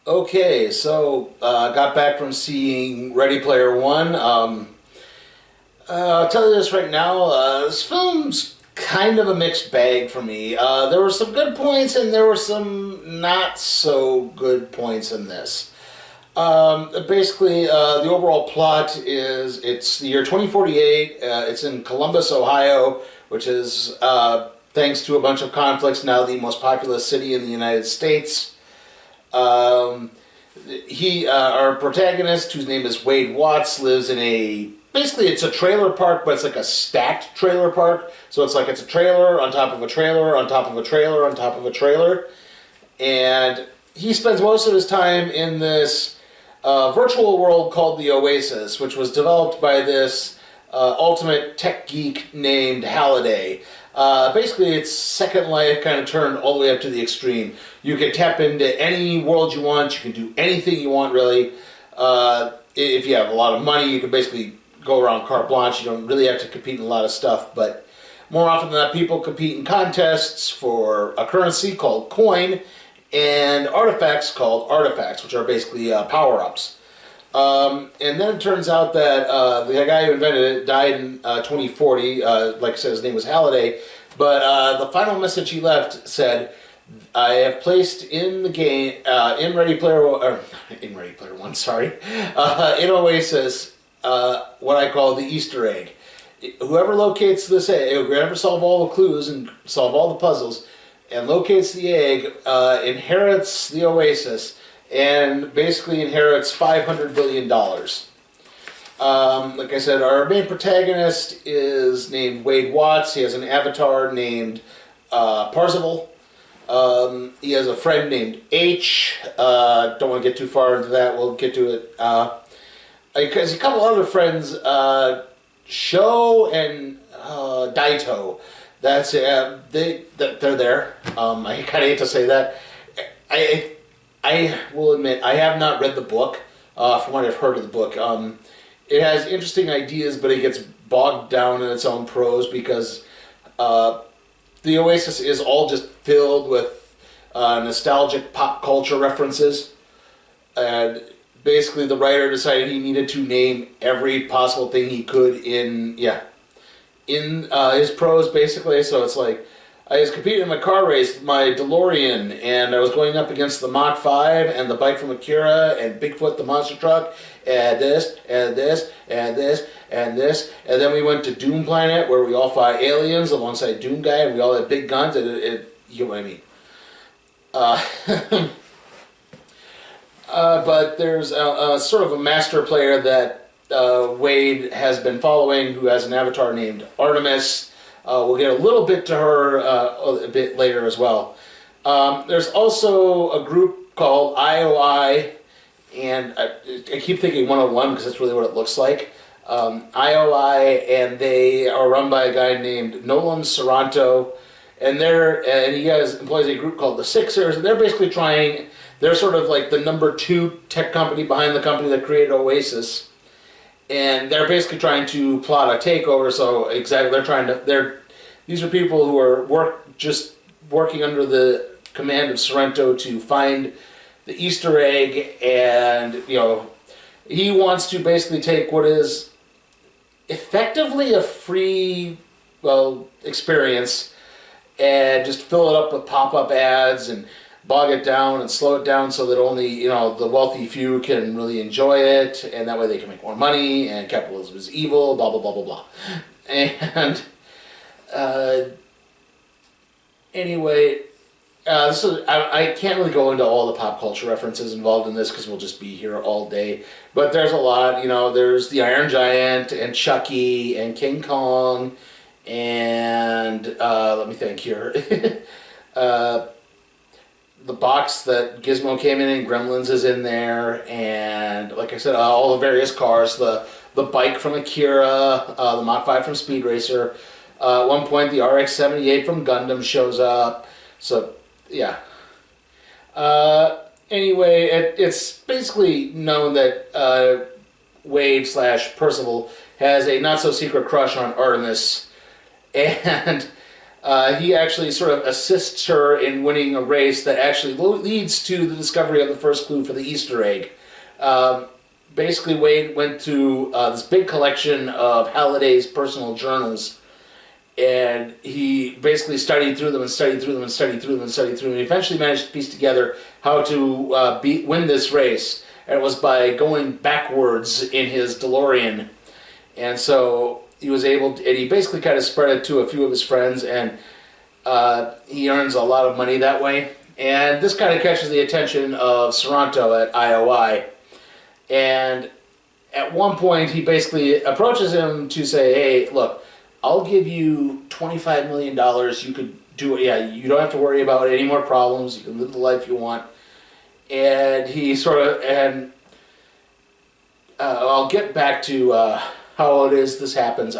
Okay, so got back from seeing Ready Player One. I'll tell you this right now. This film's kind of a mixed bag for me. There were some good points, and there were some not so good points in this. Basically, the overall plot is it's the year 2048. It's in Columbus, Ohio, which is, thanks to a bunch of conflicts, now the most populous city in the United States. Um, our protagonist, whose name is Wade Watts, lives in basically it's a trailer park, but it's like a stacked trailer park. So it's a trailer on top of a trailer on top of a trailer on top of a trailer. And he spends most of his time in this virtual world called the Oasis, which was developed by this ultimate tech geek named Halliday. Basically, it's Second Life kind of turned all the way up to the extreme. You can tap into any world you want. You can do anything you want, really. If you have a lot of money, you can basically go around carte blanche. You don't really have to compete in a lot of stuff. But more often than not, people compete in contests for a currency called coin and artifacts called artifacts, which are basically power-ups. And then it turns out that the guy who invented it died in 2040. Like I said, his name was Halliday. But the final message he left said, "I have placed in the game, in Ready Player One, sorry, in Oasis, what I call the Easter egg. Whoever locates this egg, whoever solve all the clues and solve all the puzzles, and locates the egg, inherits the Oasis." And basically inherits $500 billion. Like I said, our main protagonist is named Wade Watts. He has an avatar named Parzival. He has a friend named H. Don't want to get too far into that. We'll get to it. Because a couple other friends, Sho and Daito. That's they're there. I kind of hate to say that. I will admit, I have not read the book, from what I've heard of the book. It has interesting ideas, but it gets bogged down in its own prose because the Oasis is all just filled with nostalgic pop culture references. And basically the writer decided he needed to name every possible thing he could in his prose, basically. So it's like, I was competing in a car race with my DeLorean, and I was going up against the Mach 5 and the bike from Akira and Bigfoot the monster truck, and this, and this, and this, and this. And then we went to Doom Planet, where we all fought aliens alongside Doom Guy, and we all had big guns, and you know what I mean. But there's a sort of a master player that Wade has been following, who has an avatar named Artemis. We'll get a little bit to her a bit later as well. There's also a group called IOI, and I keep thinking 101 because that's really what it looks like. IOI, and they are run by a guy named Nolan Saranto, and he employs a group called the Sixers, and they're basically they're sort of like the number 2 tech company behind the company that created Oasis. And they're basically trying to plot a takeover. So exactly, these are people who are working under the command of Sorrento to find the Easter egg, and he wants to basically take what is effectively a free experience and just fill it up with pop-up ads and bog it down and slow it down so that only the wealthy few can really enjoy it, and that way they can make more money, and capitalism is evil, blah blah blah blah blah. And anyway, I can't really go into all the pop culture references involved in this because we'll just be here all day, but there's a lot. There's the Iron Giant and Chucky and King Kong, and let me think here. The box that Gizmo came in Gremlins is in there, and like I said, all the various cars, the bike from Akira, the Mach 5 from Speed Racer. At one point, the RX-78 from Gundam shows up. So, yeah. Anyway, it's basically known that Wade/Percival has a not-so-secret crush on Artemis, and he actually sort of assists her in winning a race that actually leads to the discovery of the first clue for the Easter egg. Basically, Wade went through this big collection of Halliday's personal journals, and he basically studied through them and studied through them and studied through them and studied through them, and eventually managed to piece together how to win this race. And it was by going backwards in his DeLorean. And so he was able to, and he basically kind of spread it to a few of his friends, and he earns a lot of money that way. And this kind of catches the attention of Sorrento at IOI. And at one point, he basically approaches him to say, hey, look, I'll give you $25 million. You could do it. Yeah, you don't have to worry about any more problems. You can live the life you want. And he sort of, and I'll get back to how it is this happens.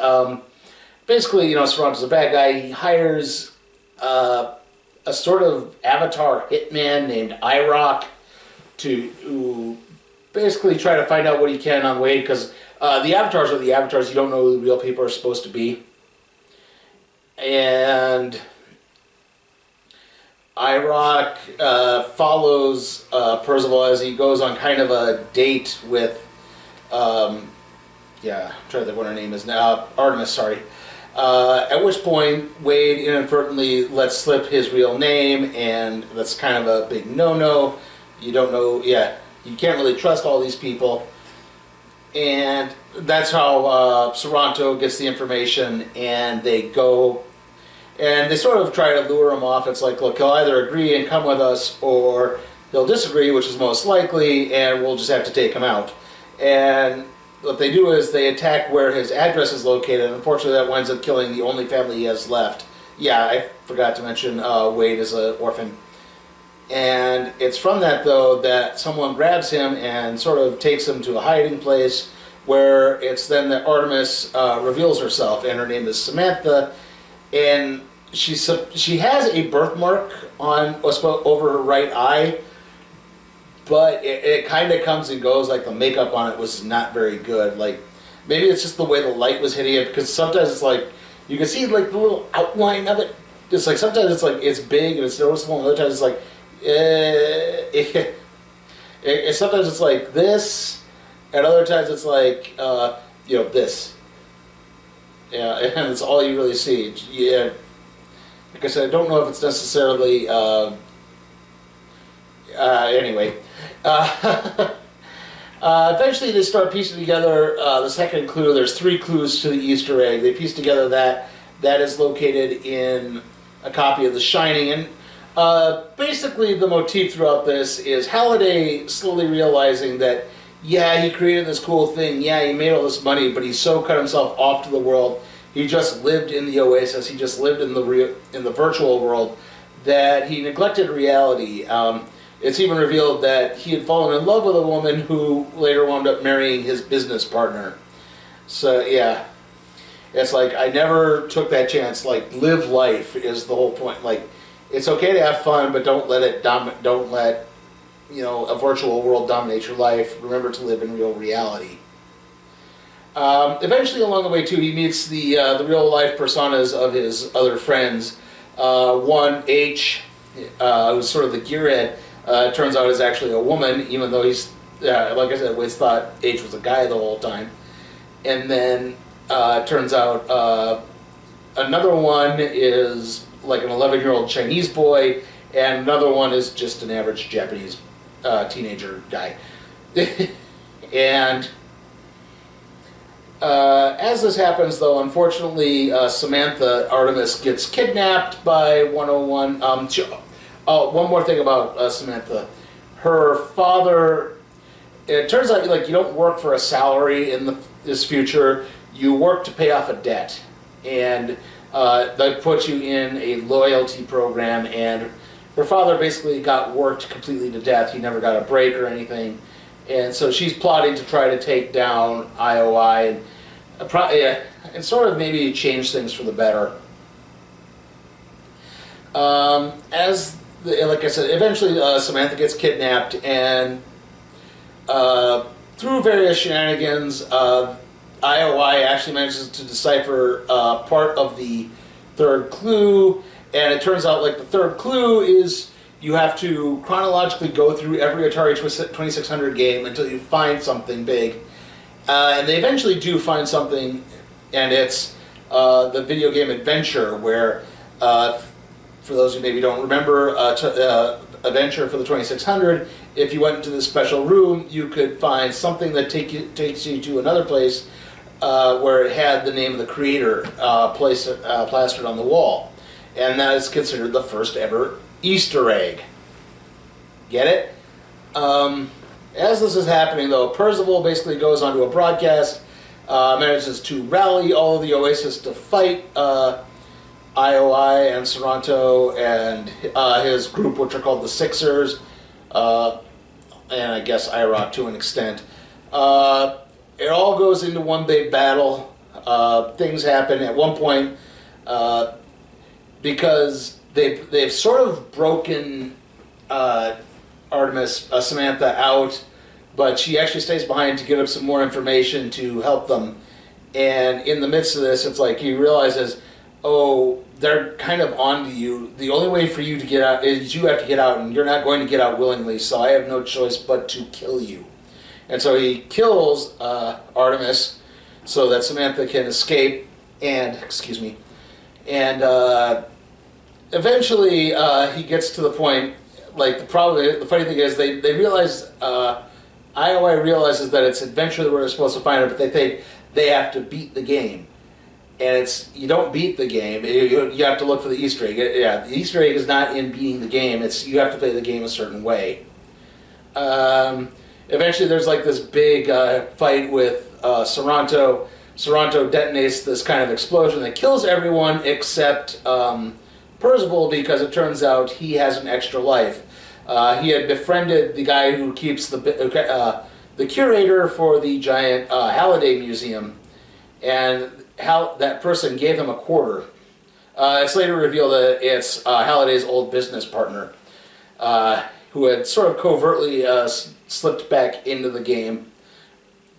Basically, you know, Sorrento's a bad guy. He hires a sort of avatar hitman named IROC to basically try to find out what he can on Wade, because the avatars are the avatars. You don't know who the real people are supposed to be. And IROC follows Percival as he goes on kind of a date with, I'm trying to think what her name is now, Artemis, sorry. At which point, Wade inadvertently lets slip his real name, and that's kind of a big no-no. You don't know, you can't really trust all these people. And that's how Sorrento gets the information, and they go, and they sort of try to lure him off. It's like, look, he'll either agree and come with us, or he'll disagree, which is most likely, and we'll just have to take him out. And what they do is they attack where his address is located. Unfortunately, that winds up killing the only family he has left. Yeah, I forgot to mention Wade is an orphan. And it's from that, though, that someone grabs him and sort of takes him to a hiding place, where it's then that Artemis reveals herself, and her name is Samantha, and she has a birthmark on over her right eye, but it kind of comes and goes. Like, the makeup on it was not very good. Like, maybe it's just the way the light was hitting it, because sometimes it's like you can see like the little outline of it. It's like sometimes it's like it's big and it's noticeable, and other times it's like sometimes it's like this, and other times it's like this. Yeah, and it's all you really see. Yeah, like I said, I don't know if it's necessarily anyway. Eventually they start piecing together the second clue. There's 3 clues to the Easter egg. They piece together that is located in a copy of The Shining. And basically the motif throughout this is Halliday slowly realizing that, yeah, he created this cool thing, yeah, he made all this money, but he so cut himself off to the world. He just lived in the oasis, he just lived in the virtual world, that he neglected reality. It's even revealed that he had fallen in love with a woman who later wound up marrying his business partner. So, yeah. It's like, I never took that chance. Like, live life is the whole point. Like, it's okay to have fun, but don't let a virtual world dominate your life. Remember to live in real reality. Eventually, along the way, too, he meets the real-life personas of his other friends. One, H, who's sort of the gearhead, turns out is actually a woman, even though he's, like I said, Wade's thought H was a guy the whole time. And then turns out another one is like an 11-year-old Chinese boy, and another one is just an average Japanese teenager guy. And as this happens, though, unfortunately, Samantha Artemis gets kidnapped by 101. One more thing about Samantha. Her father, it turns out, like, you don't work for a salary in this future. You work to pay off a debt. And they put you in a loyalty program, and her father basically got worked completely to death. He never got a break or anything. And so she's plotting to try to take down IOI and sort of maybe change things for the better. Like I said, eventually Samantha gets kidnapped, and through various shenanigans, IOI actually manages to decipher part of the third clue, and it turns out like the third clue is you have to chronologically go through every Atari 2600 game until you find something big. And they eventually do find something, and it's the video game Adventure, where, for those who maybe don't remember, Adventure for the 2600, if you went into this special room, you could find something that takes you to another place where it had the name of the creator plastered on the wall. And that is considered the first ever Easter egg. Get it? As this is happening, though, Percival basically goes onto a broadcast, manages to rally all of the Oasis to fight IOI and Saranto and his group, which are called the Sixers, and I guess IROC to an extent. It all goes into one big battle. Things happen at one point because they've sort of broken Artemis, Samantha out, but she actually stays behind to get up some more information to help them. And in the midst of this, it's like he realizes, oh, they're kind of onto you. The only way for you to get out is you have to get out, and you're not going to get out willingly, so I have no choice but to kill you. And so he kills Artemis so that Samantha can escape, and, eventually he gets to the point, like, the funny thing is they realize, IOI realizes that it's Adventure that we're supposed to find her, but they think they have to beat the game. And you don't beat the game, you have to look for the Easter egg. Yeah, the Easter egg is not in beating the game, you have to play the game a certain way. Eventually there's like this big fight with Saranto. Saranto detonates this kind of explosion that kills everyone except Percival, because it turns out he has an extra life. He had befriended the guy who keeps the curator for the giant Halliday Museum, and that person gave him a quarter. It's later revealed that it's Halliday's old business partner, who had sort of covertly slipped back into the game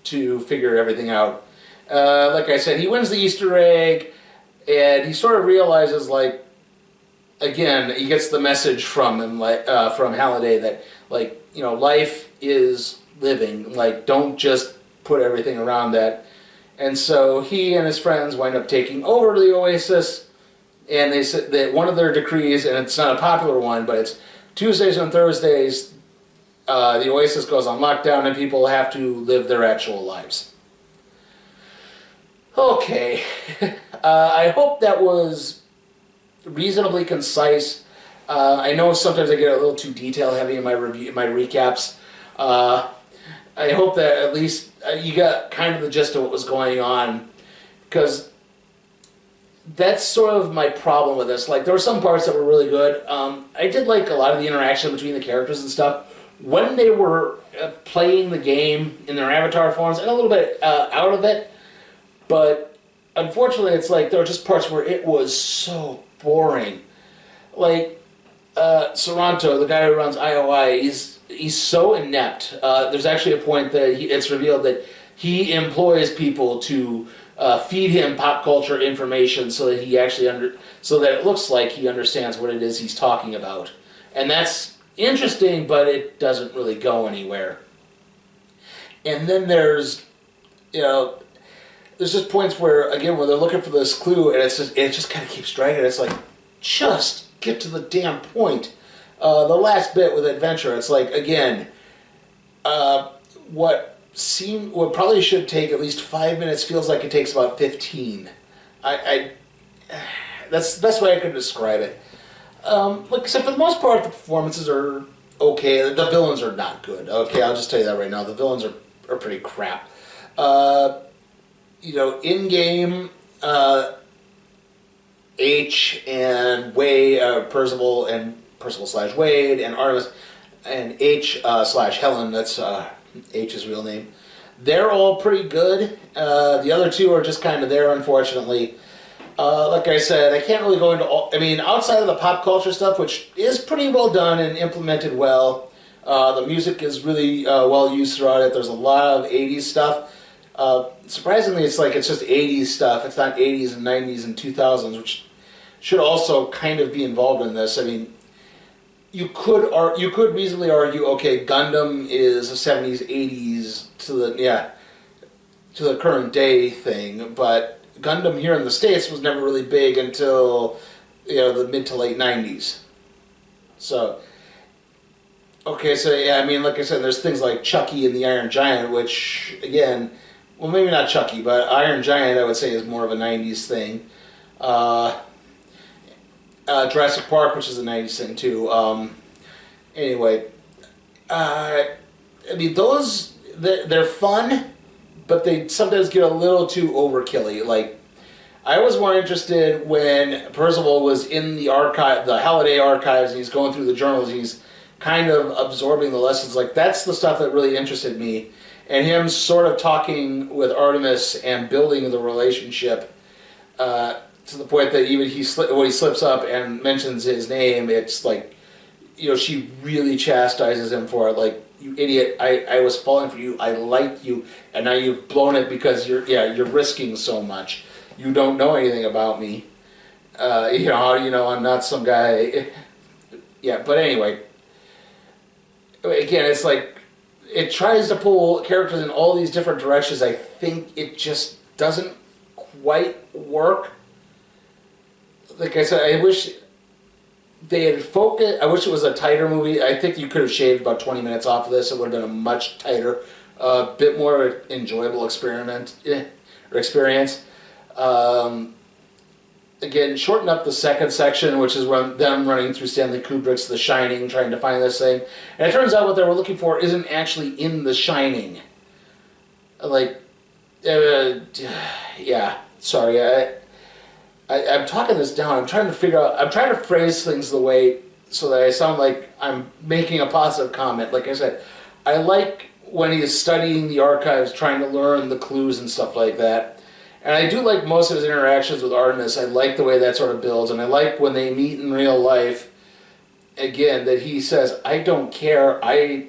to figure everything out. Like I said, he wins the Easter egg, and he sort of realizes, like, again, he gets the message from him, from Halliday, that, like, you know, life is living. Like, don't just put everything around that. And so he and his friends wind up taking over the Oasis, and they said that one of their decrees, and it's not a popular one, but it's Tuesdays and Thursdays, the Oasis goes on lockdown and people have to live their actual lives. Okay. I hope that was reasonably concise. I know sometimes I get a little too detail heavy in my recaps. I hope that at least you got kind of the gist of what was going on, because that's sort of my problem with this. Like, there were some parts that were really good. I did like a lot of the interaction between the characters and stuff when they were playing the game in their avatar forms, and a little bit out of it. But unfortunately, it's like there were just parts where it was so boring. Like Saranto, the guy who runs IOI, he's so inept. There's actually a point that it's revealed that he employs people to feed him pop culture information so that he actually so that it looks like he understands what it is he's talking about. And that's interesting, but it doesn't really go anywhere. And then there's, you know, there's just points where, again, where they're looking for this clue, and it just kind of keeps dragging. It's like, just get to the damn point. The last bit with Adventure, it's like, again, what probably should take at least 5 minutes feels like it takes about 15. That's the best way I could describe it. Like I said, for the most part, the performances are okay. The villains are not good. Okay, I'll just tell you that right now. The villains are pretty crap. You know, in-game, H and Wade, Percival/Wade, and Artemis, and H/Helen, that's H's real name, they're all pretty good. The other two are just kind of there, unfortunately. Like I said, I can't really go into all, I mean, outside of the pop culture stuff, which is pretty well done and implemented well. The music is really well used throughout it. There's a lot of 80s stuff. Surprisingly, it's just 80s stuff. It's not 80s and 90s and 2000s, which should also kind of be involved in this. I mean, you could reasonably argue, okay, Gundam is a 70s, 80s to the current day thing, but Gundam here in the States was never really big until, the mid to late 90s. So, okay, so yeah, I mean, like I said, there's things like Chucky and the Iron Giant, which, again, well, maybe not Chucky, but Iron Giant, I would say, is more of a 90s thing. Jurassic Park, which is a 90s thing, too. Anyway, I mean, those, they're fun, but they sometimes get a little too overkilly. Like, I was more interested when Percival was in the archive, the Holiday archives, and he's going through the journals, he's kind of absorbing the lessons. Like, that's the stuff that really interested me. And him sort of talking with Artemis and building the relationship to the point that even when he slips up and mentions his name, it's like, she really chastises him for it. Like, you idiot, I was falling for you, I liked you, and now you've blown it because you're risking so much. You don't know anything about me. I'm not some guy. Yeah, but anyway. Again, it's like, it tries to pull characters in all these different directions. I think it just doesn't quite work. Like I said, I wish they had focused. I wish it was a tighter movie. I think you could have shaved about 20 minutes off of this. It would have been a much tighter, bit more enjoyable experience. Again, shorten up the second section, which is them running through Stanley Kubrick's The Shining, trying to find this thing. And it turns out what they were looking for isn't actually in The Shining. Like, yeah, sorry, I'm talking this down. I'm trying to phrase things the way so that I sound like I'm making a positive comment. Like I said, I like when he's studying the archives, trying to learn the clues and stuff like that. And I do like most of his interactions with Artemis. I like the way that sort of builds. And I like when they meet in real life, again, that he says, I don't care. I,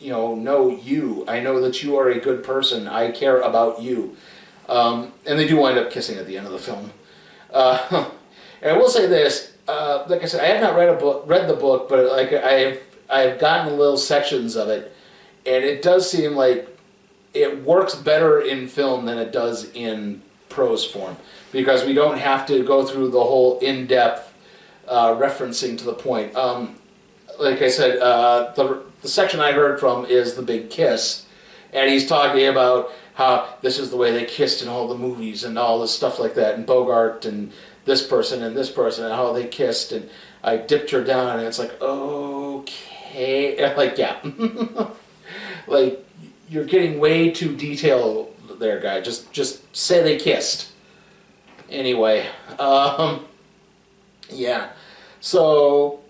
know you. I know that you are a good person. I care about you. And they do wind up kissing at the end of the film. And I will say this, like I said, I have not read the book, but like I've gotten little sections of it, and it does seem like it works better in film than it does in prose form, because we don't have to go through the whole in-depth referencing to the point. Like I said, the section I heard from is the big kiss, and he's talking about how this is the way they kissed in all the movies and all this stuff like that, and Bogart and this person and how they kissed, and I dipped her down, and it's like, okay, like, yeah. Like, you're getting way too detailed there, guy. Just say they kissed. Anyway, yeah. So,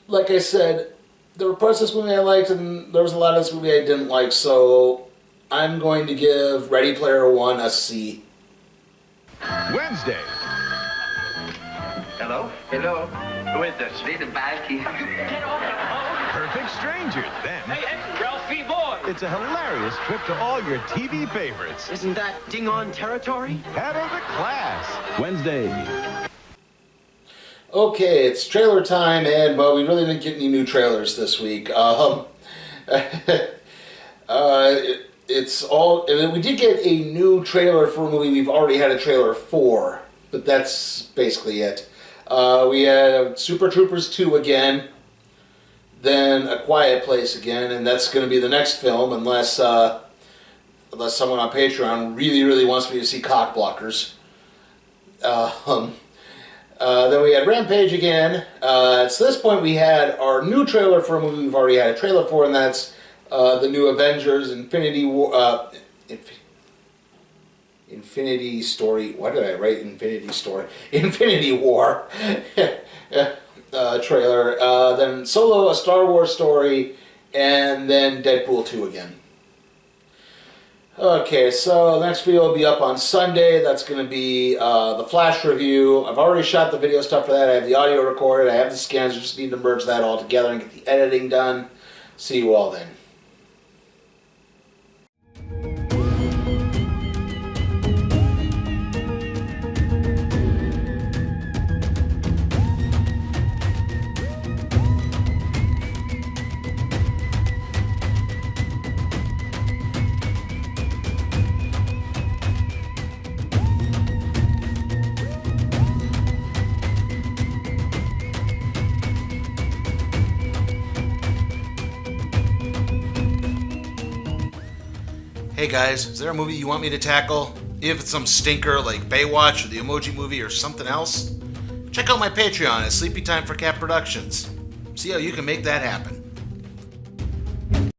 like I said, there were parts of this movie I liked, and there was a lot of this movie I didn't like, so I'm going to give Ready Player One a C. Wednesday. Hello? Hello? Who is this? Lead the back here. Get off the phone. Perfect Strangers. Then Hey, it's Ralphie Boy. it's a hilarious trip to all your TV favorites. Isn't that ding-on territory? Head of the class. Wednesday. Okay, it's trailer time, and well, we really didn't get any new trailers this week. It's all. I mean, we did get a new trailer for a movie we've already had a trailer for, but that's basically it. We had Super Troopers 2 again, then A Quiet Place again, and that's going to be the next film, unless someone on Patreon really, really wants me to see Cockblockers. Then we had Rampage again. To this point, we had our new trailer for a movie we've already had a trailer for, and that's the new Avengers Infinity War. Infinity Story. Why did I write Infinity Story? Infinity War trailer. Then Solo, a Star Wars story, and then Deadpool 2 again. Okay, so the next video will be up on Sunday. That's going to be the Flash review. I've already shot the video stuff for that. I have the audio recorded. I have the scans. I just need to merge that all together and get the editing done. See you all then. Hey guys, is there a movie you want me to tackle? If it's some stinker like Baywatch or the Emoji Movie or something else? Check out my Patreon at Sleepy Time for Cat Productions. See how you can make that happen.